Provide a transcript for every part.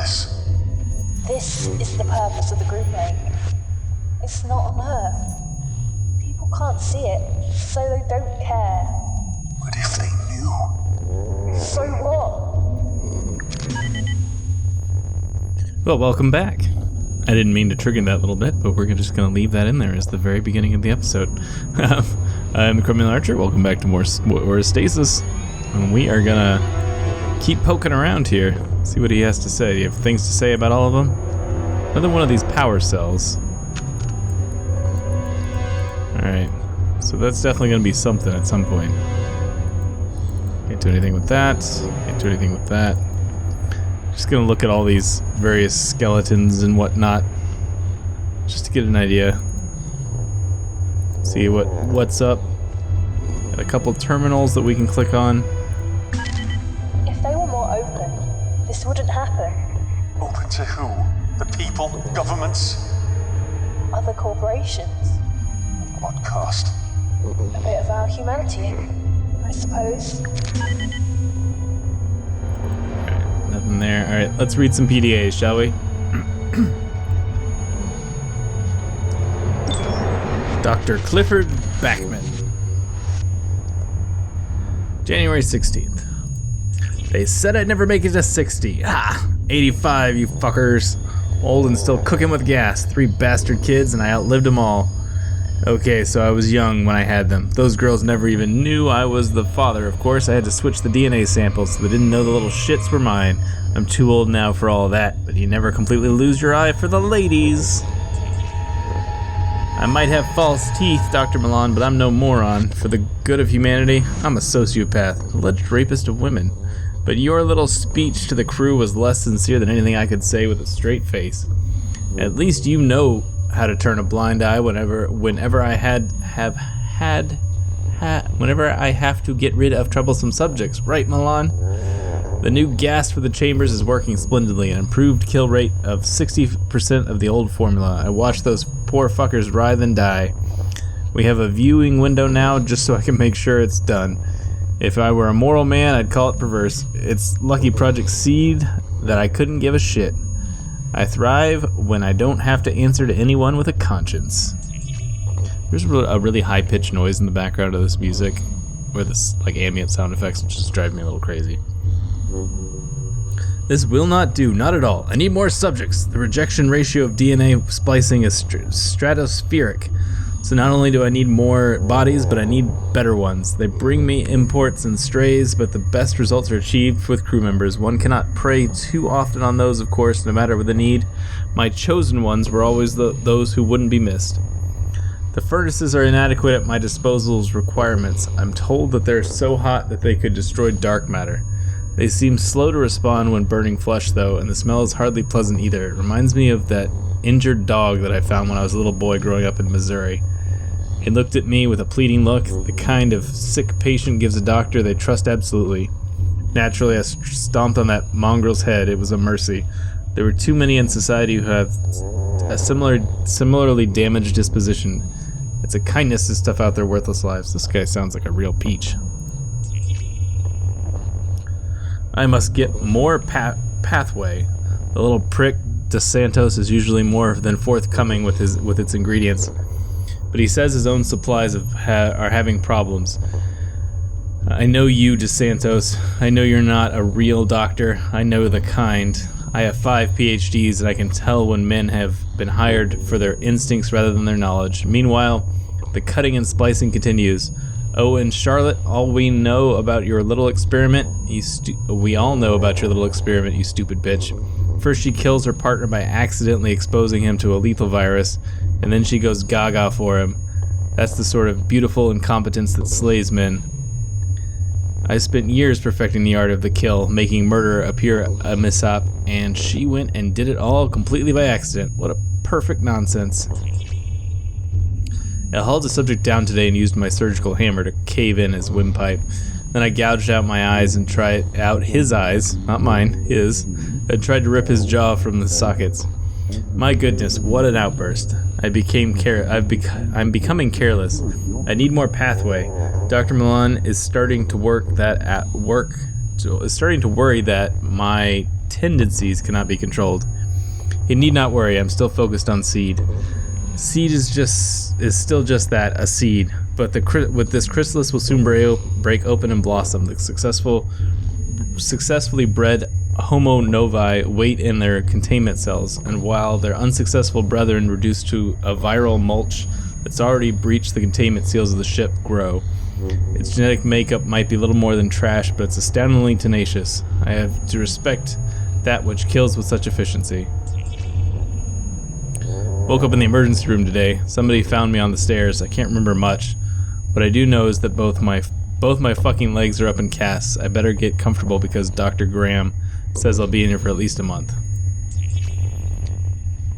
this? This is the purpose of the Groomlake. It's not on Earth. People can't see it, so they don't care. But if they knew... So what? Well, welcome back. I didn't mean to trigger that little bit, but we're just going to leave that in there as the very beginning of the episode. I'm the Criminal Archer. Welcome back to more Stasis. And we are going to keep poking around here. See what he has to say. Do you have things to say about all of them? Another one of these power cells. Alright. So that's definitely going to be something at some point. Can't do anything with that. Can't do anything with that. Just gonna look at all these various skeletons and whatnot, just to get an idea. See what's up. Got a couple terminals that we can click on. If they were more open, this wouldn't happen. Open to who? The people? Governments? Other corporations. At what cost? A bit of our humanity, I suppose. Nothing there. Alright, let's read some PDAs, shall we? Dr. Clifford Backman. January 16th. They said I'd never make it to 60. 85, you fuckers. Old and still cooking with gas. 3 bastard kids, and I outlived them all. Okay, so I was young when I had them. Those girls never even knew I was the father, of course. I had to switch the DNA samples so they didn't know the little shits were mine. I'm too old now for all that, but you never completely lose your eye for the ladies. I might have false teeth, Dr. Milan, but I'm no moron. For the good of humanity, I'm a sociopath, alleged rapist of women. But your little speech to the crew was less sincere than anything I could say with a straight face. At least you know how to turn a blind eye whenever I have to get rid of troublesome subjects, right, Milan? The new gas for the chambers is working splendidly, an improved kill rate of 60% of the old formula. I watched those poor fuckers writhe and die. We have a viewing window now just so I can make sure it's done. If I were a moral man, I'd call it perverse. It's lucky Project Seed that I couldn't give a shit. I thrive when I don't have to answer to anyone with a conscience. There's a really high-pitched noise in the background of this music, or this like ambient sound effects, which is driving me a little crazy. This will not do, not at all. I need more subjects. The rejection ratio of DNA splicing is stratospheric. So not only do I need more bodies, but I need better ones. They bring me imports and strays, but the best results are achieved with crew members. One cannot prey too often on those, of course, no matter the need. My chosen ones were always those who wouldn't be missed. The furnaces are inadequate at my disposal's requirements. I'm told that they're so hot that they could destroy dark matter. They seem slow to respond when burning flesh, though, and the smell is hardly pleasant either. It reminds me of that injured dog that I found when I was a little boy growing up in Missouri. He looked at me with a pleading look, the kind of sick patient gives a doctor they trust absolutely. Naturally, I stomped on that mongrel's head. It was a mercy. There were too many in society who have a similarly damaged disposition. It's a kindness to stuff out their worthless lives. This guy sounds like a real peach. I must get more pathway. The little prick Dos Santos is usually more than forthcoming with its ingredients, but he says his own supplies are having problems. I know you, Dos Santos. I know you're not a real doctor. I know the kind. I have 5 PhDs, and I can tell when men have been hired for their instincts rather than their knowledge. Meanwhile, the cutting and splicing continues. Oh, and Charlotte, all we know about your little experiment, we all know about your little experiment, you stupid bitch. First she kills her partner by accidentally exposing him to a lethal virus, and then she goes gaga for him. That's the sort of beautiful incompetence that slays men. I spent years perfecting the art of the kill, making murder appear a mishap, and she went and did it all completely by accident. What a perfect nonsense. I hauled the subject down today and used my surgical hammer to cave in his windpipe. Then I gouged out my eyes and tried out his eyes, not mine, his, and tried to rip his jaw from the sockets. My goodness, what an outburst. I'm becoming careless. I need more pathway. Dr. Milan is starting to worry that my tendencies cannot be controlled. He need not worry, I'm still focused on Seed. Seed is still just that, a seed, but with this chrysalis will soon break open and blossom. The successfully bred Homo novae wait in their containment cells, and while their unsuccessful brethren reduced to a viral mulch that's already breached the containment seals of the ship grow. Its genetic makeup might be little more than trash, but it's astoundingly tenacious. I have to respect that which kills with such efficiency. Woke up in the emergency room today. Somebody found me on the stairs. I can't remember much. What I do know is that both my fucking legs are up in casts. I better get comfortable because Dr. Graham says I'll be in here for at least a month.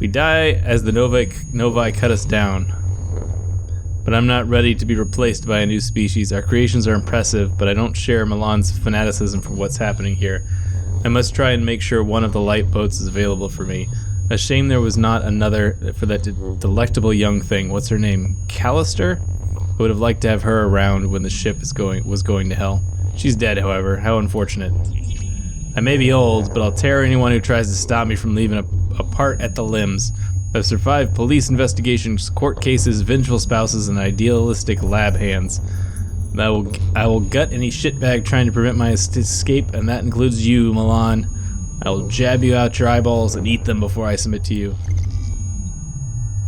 We die as the novae cut us down. But I'm not ready to be replaced by a new species. Our creations are impressive, but I don't share Milan's fanaticism for what's happening here. I must try and make sure one of the light boats is available for me. A shame there was not another for that delectable young thing. What's her name? Callister? I would have liked to have her around when the ship was going to hell. She's dead, however. How unfortunate. I may be old, but I'll tear anyone who tries to stop me from leaving apart at the limbs. I've survived police investigations, court cases, vengeful spouses, and idealistic lab hands. I will gut any shitbag trying to prevent my escape, and that includes you, Milan. I will jab you out your eyeballs and eat them before I submit to you.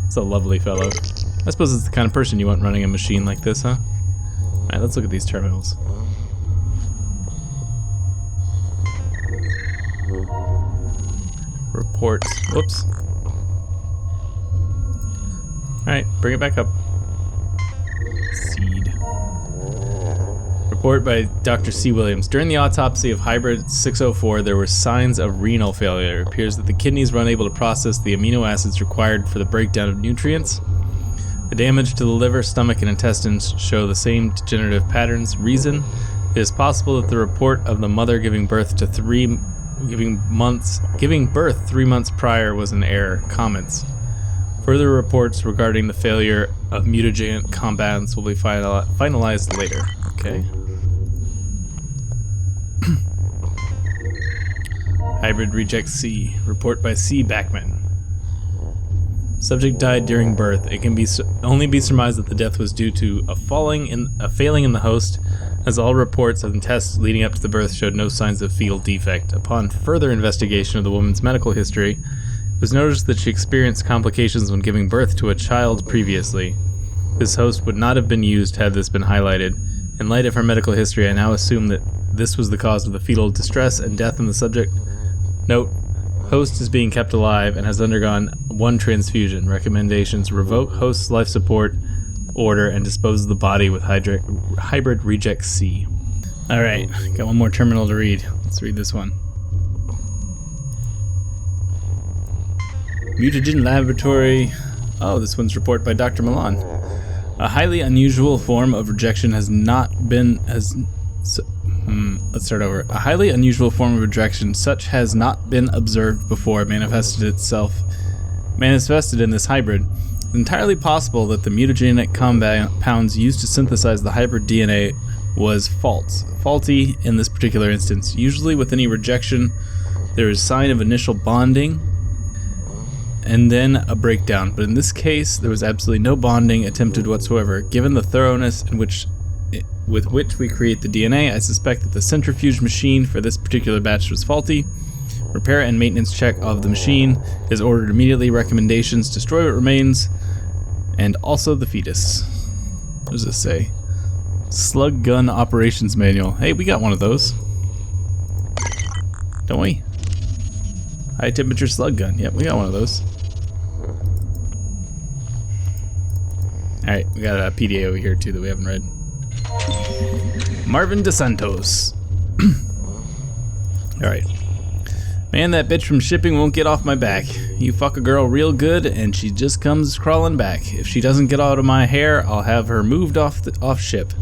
It's a lovely fellow. I suppose it's the kind of person you want running a machine like this, huh? Alright, let's look at these terminals. Reports. Whoops. Alright, bring it back up. Seed. Report by Dr. C. Williams. During the autopsy of Hybrid 604, there were signs of renal failure. It appears that the kidneys were unable to process the amino acids required for the breakdown of nutrients. The damage to the liver, stomach, and intestines show the same degenerative patterns. Reason: it is possible that the report of the mother giving birth 3 months prior was an error. Comments. Further reports regarding the failure of mutagen compounds will be finalized later. Okay. Hybrid Reject C. Report by C. Backman. Subject died during birth. It can only be surmised that the death was due to a failing in the host, as all reports of the tests leading up to the birth showed no signs of fetal defect. Upon further investigation of the woman's medical history, it was noticed that she experienced complications when giving birth to a child previously. This host would not have been used had this been highlighted. In light of her medical history, I now assume that this was the cause of the fetal distress and death in the subject. Note: host is being kept alive and has undergone 1 transfusion. Recommendations: revoke host's life support order and dispose of the body with Hybrid Reject C. Alright, got one more terminal to read. Let's read this one. Mutagen Laboratory. Oh, this one's report by Dr. Milan. A highly unusual form of rejection has not been let's start over. A highly unusual form of rejection such has not been observed before manifested in this hybrid. It's entirely possible that the mutagenic compounds used to synthesize the hybrid DNA was faulty in this particular instance. Usually with any rejection, there is sign of initial bonding and then a breakdown, but in this case there was absolutely no bonding attempted whatsoever. Given the thoroughness with which we create the DNA, I suspect that the centrifuge machine for this particular batch was faulty. Repair and maintenance check of the machine is ordered immediately. Recommendations: destroy what remains, and also the fetus. What does this say? Slug gun operations manual. Hey, we got one of those, don't we? High temperature slug gun. Yep, we got one of those. Alright, we got a PDA over here too that we haven't read. Marvin DeSantos. Alright. Man, that bitch from shipping won't get off my back. You fuck a girl real good and she just comes crawling back. If she doesn't get out of my hair, I'll have her moved off ship.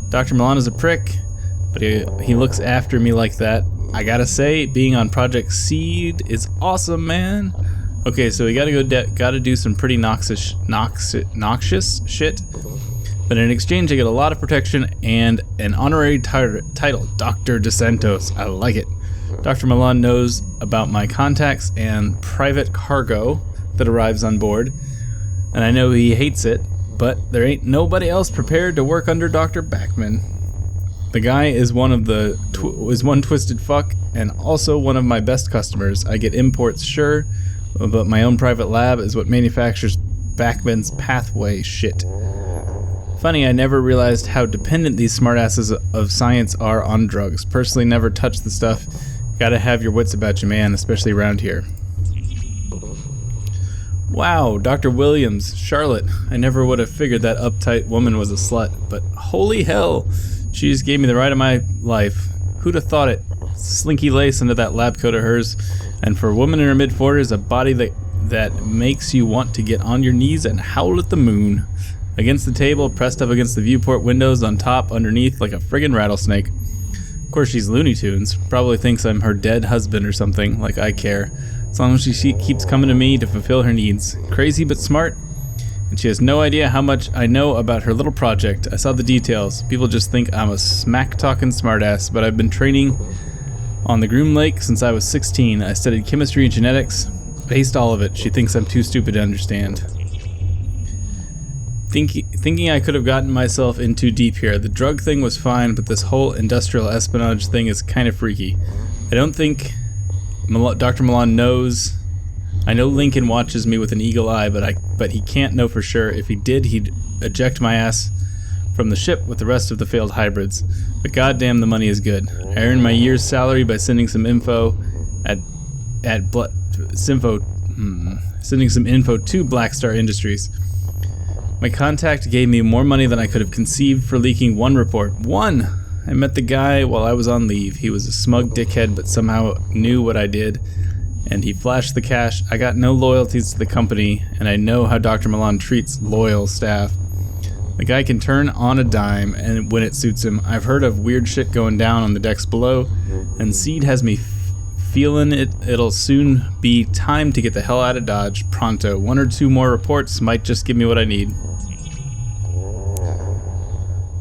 Dr. Milan is a prick, but he looks after me like that. I gotta say, being on Project Seed is awesome, man. Okay, so we gotta do some pretty noxious shit. But in exchange, I get a lot of protection and an honorary title, Dr. DeSantos. I like it. Dr. Milan knows about my contacts and private cargo that arrives on board, and I know he hates it, but there ain't nobody else prepared to work under Dr. Bachman. The guy is one twisted fuck, and also one of my best customers. I get imports, sure, but my own private lab is what manufactures Bachman's pathway shit. Funny, I never realized how dependent these smartasses of science are on drugs. Personally, never touched the stuff. Gotta have your wits about you, man, especially around here. Wow, Dr. Williams, Charlotte. I never would have figured that uptight woman was a slut, but holy hell, she just gave me the ride of my life. Who'd have thought it? Slinky lace under that lab coat of hers, and for a woman in her mid-40s, a body that makes you want to get on your knees and howl at the moon. Against the table, pressed up against the viewport windows, on top, underneath, like a friggin' rattlesnake. Of course, she's Looney Tunes. Probably thinks I'm her dead husband or something, like I care. As long as she keeps coming to me to fulfill her needs. Crazy but smart, and she has no idea how much I know about her little project. I saw the details. People just think I'm a smack-talking smartass, but I've been training on the Groomlake since I was 16. I studied chemistry and genetics. Aced all of it. She thinks I'm too stupid to understand. Thinking I could have gotten myself in too deep here. The drug thing was fine, but this whole industrial espionage thing is kind of freaky. I don't think Dr. Milan knows. I know Lincoln watches me with an eagle eye, but he can't know for sure. If he did, he'd eject my ass from the ship with the rest of the failed hybrids. But goddamn, the money is good. I earned my year's salary by sending some info sending some info to Black Star Industries. My contact gave me more money than I could have conceived for leaking one report. One! I met the guy while I was on leave. He was a smug dickhead, but somehow knew what I did, and he flashed the cash. I got no loyalties to the company, and I know how Dr. Milan treats loyal staff. The guy can turn on a dime and when it suits him. I've heard of weird shit going down on the decks below, and Seed has me feeling it'll soon be time to get the hell out of Dodge, pronto. 1 or 2 more reports might just give me what I need.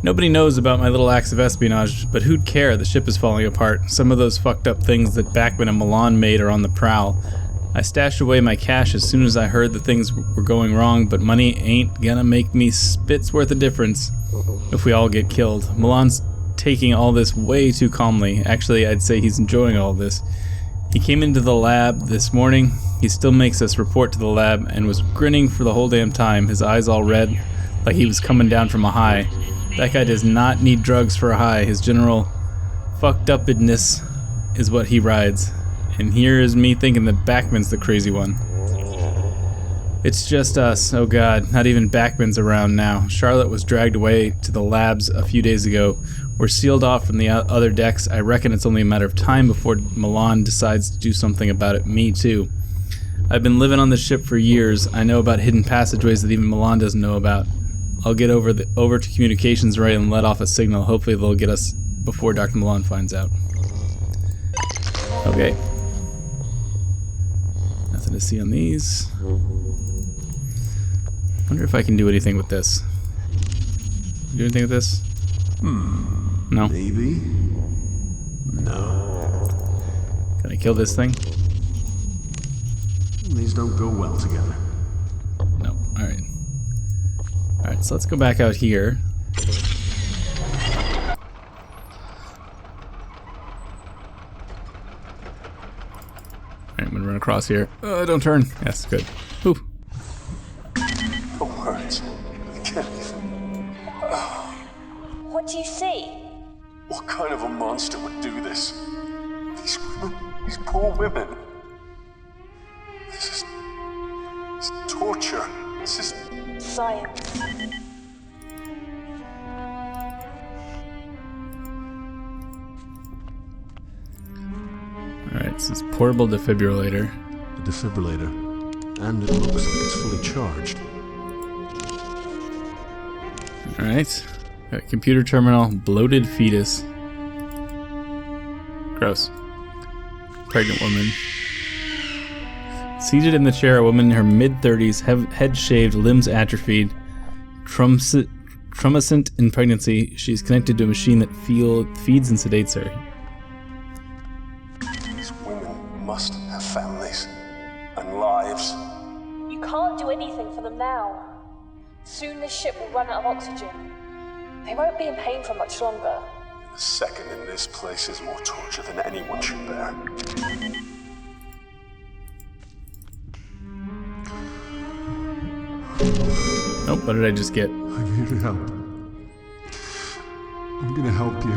Nobody knows about my little acts of espionage, but who'd care? The ship is falling apart. Some of those fucked up things that Bachman and Milan made are on the prowl. I stashed away my cash as soon as I heard that things were going wrong, but money ain't gonna make me spit's worth of difference if we all get killed. Milan's taking all this way too calmly. Actually, I'd say he's enjoying all this. He came into the lab this morning. He still makes us report to the lab and was grinning for the whole damn time, his eyes all red, like he was coming down from a high. That guy does not need drugs for a high. His general fucked upness is what he rides. And here is me thinking that Bachman's the crazy one. It's just us. Oh god, not even Bachman's around now. Charlotte was dragged away to the labs a few days ago. We're sealed off from the other decks. I reckon it's only a matter of time before Milan decides to do something about it. Me too. I've been living on this ship for years. I know about hidden passageways that even Milan doesn't know about. I'll get over to communications right and let off a signal. Hopefully they'll get us before Dr. Milan finds out. Okay. Nothing to see on these. Wonder if I can do anything with this. Do anything with this? No. Maybe. No. Can I kill this thing? These don't go well together. No. Alright. Alright, so let's go back out here. Alright, I'm gonna run across here. Don't turn. Yes, good. Ooh. The words. I can't even. What do you see? What kind of a monster would do this? These women, these poor women. This is torture. This is Science. Alright, this is portable defibrillator. a defibrillator, and it looks like it's fully charged. Alright. Got a computer terminal, bloated fetus. Gross. Pregnant woman. Seated in the chair, a woman in her mid-30s, head shaved, limbs atrophied, traumatized in pregnancy. She's connected to a machine that feeds and sedates her. must have families and lives. You can't do anything for them now. Soon this ship will run out of oxygen. They won't be in pain for much longer. A second in this place is more torture than anyone should bear. Oh, what did I just get? I'm here to help. I'm gonna help you.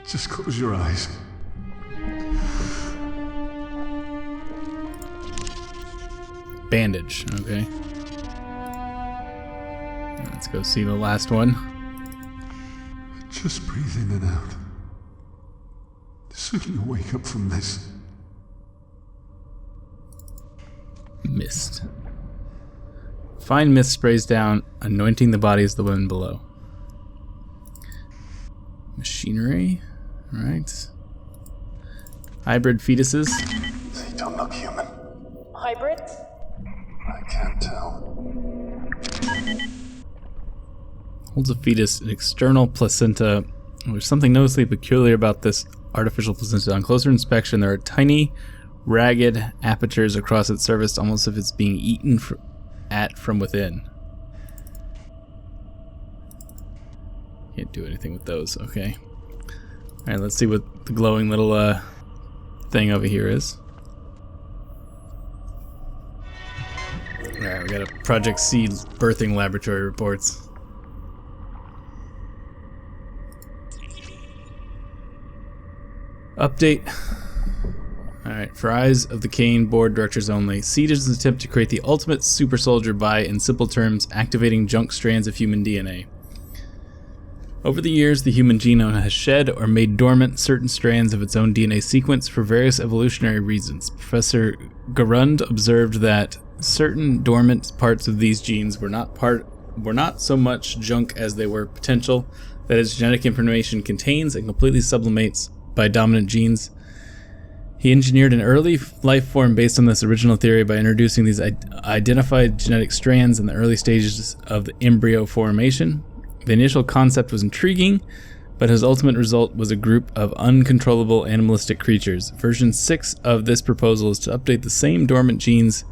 Just close your eyes. Bandage, okay. Let's go see the last one. Just breathe in and out. Soon you'll wake up from this. Mist. Fine mist sprays down, anointing the bodies of the women below. Machinery. Alright. Hybrid fetuses. They don't look human. Hybrids? I can't tell. Holds a fetus, an external placenta. There's something noticeably peculiar about this artificial placenta. On closer inspection, there are tiny, ragged apertures across its surface, almost as if it's being eaten from within. Can't do anything with those, okay. Alright, let's see what the glowing little thing over here is. Alright, we got a Project C birthing laboratory reports. Update. Alright, for Eyes of the Kane board directors only. Seed is an attempt to create the ultimate super soldier by, in simple terms, activating junk strands of human DNA. Over the years, the human genome has shed or made dormant certain strands of its own DNA sequence for various evolutionary reasons. Professor Garund observed that certain dormant parts of these genes were not so much junk as they were potential, that is, genetic information contains and completely sublimates by dominant genes. He engineered an early life form based on this original theory by introducing these identified genetic strands in the early stages of the embryo formation. The initial concept was intriguing, but his ultimate result was a group of uncontrollable animalistic creatures. Version 6 of this proposal is to update the same dormant genes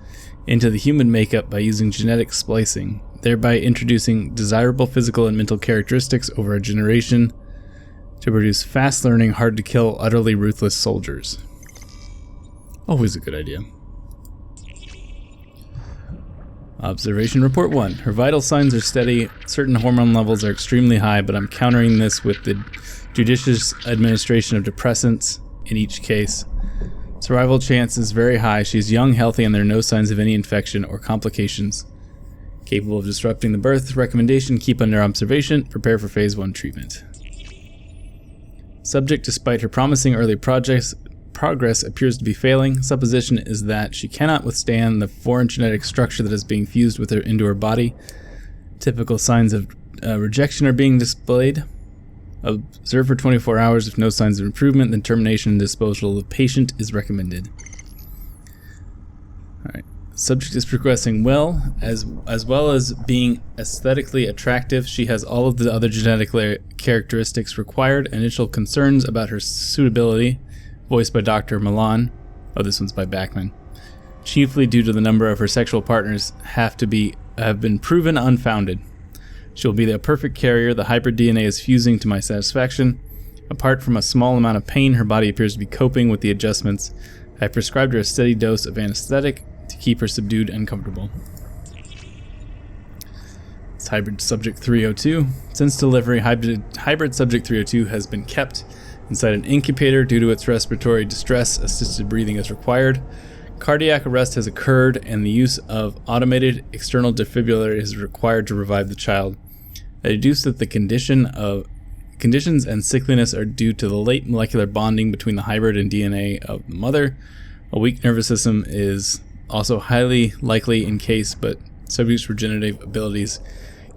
into the human makeup by using genetic splicing, thereby introducing desirable physical and mental characteristics over a generation to produce fast-learning, hard-to-kill, utterly ruthless soldiers. Always a good idea. Observation Report 1. Her vital signs are steady, certain hormone levels are extremely high, but I'm countering this with the judicious administration of depressants in each case. Survival chance is very high. She's young, healthy, and there are no signs of any infection or complications. Capable of disrupting the birth. Recommendation, keep under observation, prepare for phase 1 treatment. Subject, despite her promising early progress appears to be failing. Supposition is that she cannot withstand the foreign genetic structure that is being fused with her into her body. Typical signs of rejection are being displayed. Observe for 24 hours. If no signs of improvement, then termination and disposal of the patient is recommended. Alright. Subject is progressing well, as well as being aesthetically attractive. She has all of the other genetic characteristics required. Initial concerns about her suitability, voiced by Dr. Milan. Oh, this one's by Bachman. Chiefly due to the number of her sexual partners have been proven unfounded. She'll be the perfect carrier. The hybrid DNA is fusing to my satisfaction. Apart from a small amount of pain, her body appears to be coping with the adjustments. I prescribed her a steady dose of anesthetic to keep her subdued and comfortable. It's hybrid subject 302. Since delivery, hybrid subject 302 has been kept inside an incubator due to its respiratory distress. Assisted breathing is required. Cardiac arrest has occurred, and the use of automated external defibrillator is required to revive the child. I deduce that the conditions and sickliness are due to the late molecular bonding between the hybrid and DNA of the mother. A weak nervous system is also highly likely in case, but subject's regenerative abilities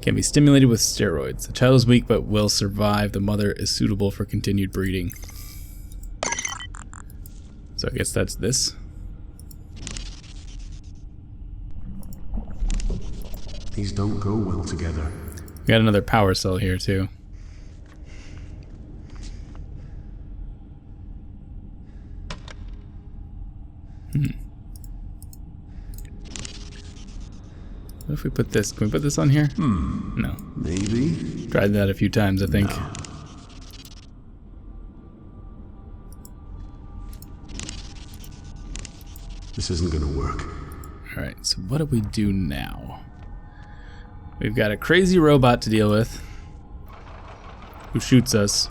can be stimulated with steroids. The child is weak but will survive. The mother is suitable for continued breeding. So I guess that's this. These don't go well together. We got another power cell here too. What if we put this? Can we put this on here? No. Maybe. Tried that a few times, I think. No. This isn't gonna work. Alright, so what do we do now? We've got a crazy robot to deal with who shoots us.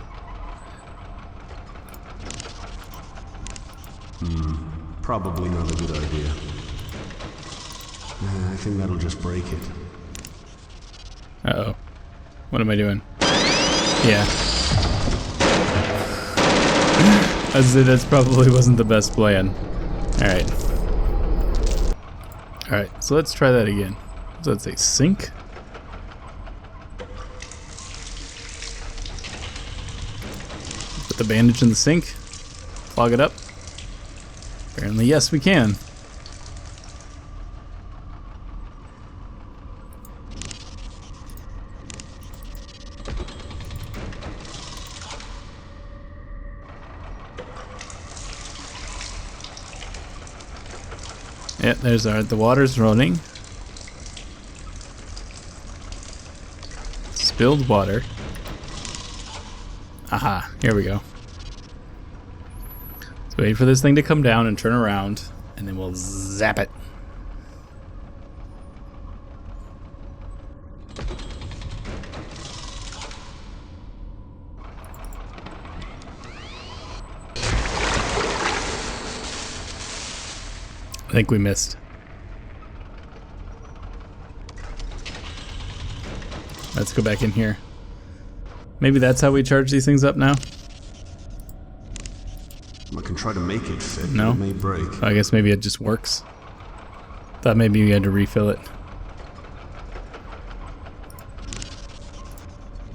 Probably not a good idea. I think that'll just break it. Uh-oh. What am I doing? Yeah. I'd say that's probably wasn't the best plan. Alright. Alright, so let's try that again. So let's say sink. Put the bandage in the sink. Clog it up. Apparently, yes, we can. Yeah, there's the water's running. Spilled water. Aha, here we go. Let's wait for this thing to come down and turn around, and then we'll zap it. I think we missed. Let's go back in here. Maybe that's how we charge these things up now? I can try to make it fit. No? It may break. I guess maybe it just works. Thought maybe we had to refill it.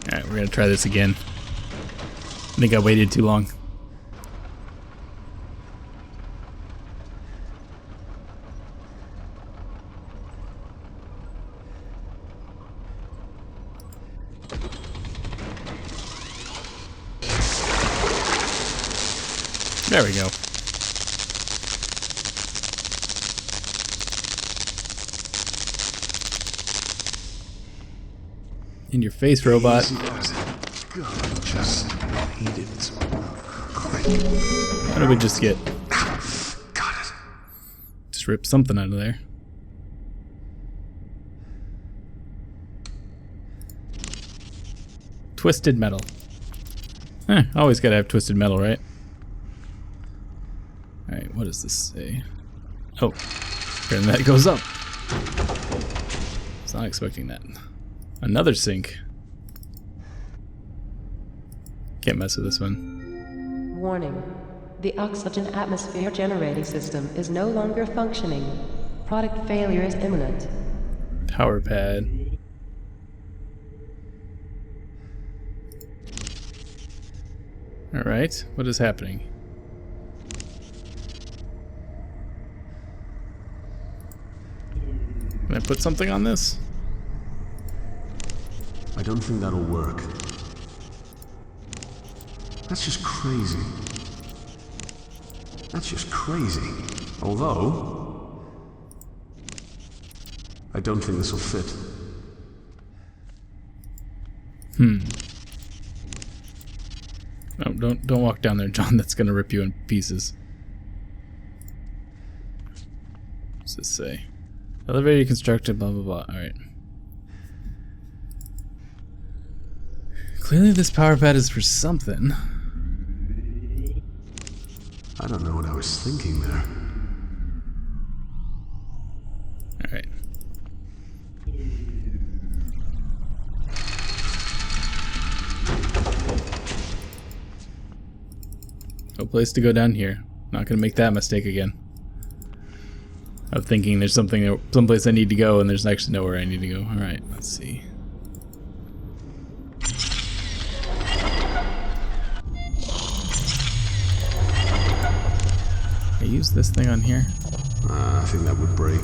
Alright, we're gonna try this again. I think I waited too long. There we go. In your face, robot. God, just hate it. What did we just get? Got it. Just rip something out of there. Twisted metal. Always gotta have twisted metal, right? Alright, what does this say? Oh, and that goes up. I was not expecting that. Another sink. Can't mess with this one. Warning. The oxygen atmosphere generating system is no longer functioning. Product failure is imminent. Power pad. Alright, what is happening? Can I put something on this? I don't think that'll work. That's just crazy. That's just crazy. Although, I don't think this will fit. No, don't walk down there, John. That's gonna rip you in pieces. What's this say? Elevator constructed, blah blah blah. Alright. Clearly this power pad is for something. I don't know what I was thinking there. Alright. No place to go down here. Not gonna make that mistake again. Of thinking there's someplace I need to go and there's actually nowhere I need to go. Alright, let's see. I use this thing on here. I think that would break.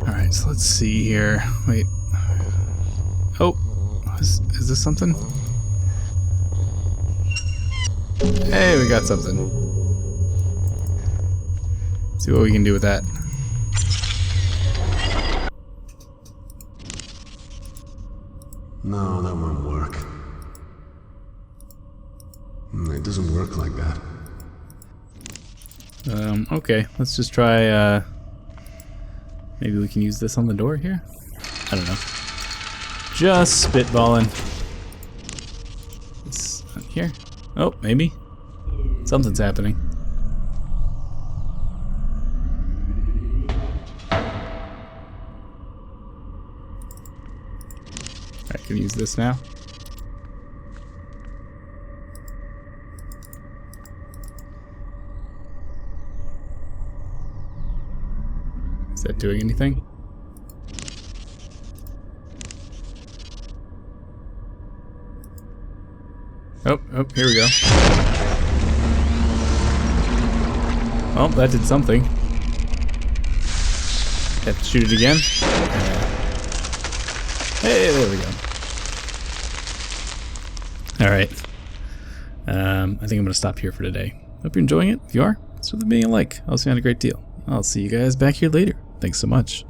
Alright, so let's see here. Wait. Oh, is this something? Hey, we got something. See what we can do with that. No, that won't work. It doesn't work like that. Okay, let's just try, maybe we can use this on the door here? I don't know. Just spitballing. It's on here. Oh, maybe. Something's happening. I can use this now. Is that doing anything? Oh, here we go. Oh, that did something. Have to shoot it again. Hey, there we go. Alright. I think I'm going to stop here for today. Hope you're enjoying it. If you are, it's with me a like. I'll see you on a great deal. I'll see you guys back here later. Thanks so much.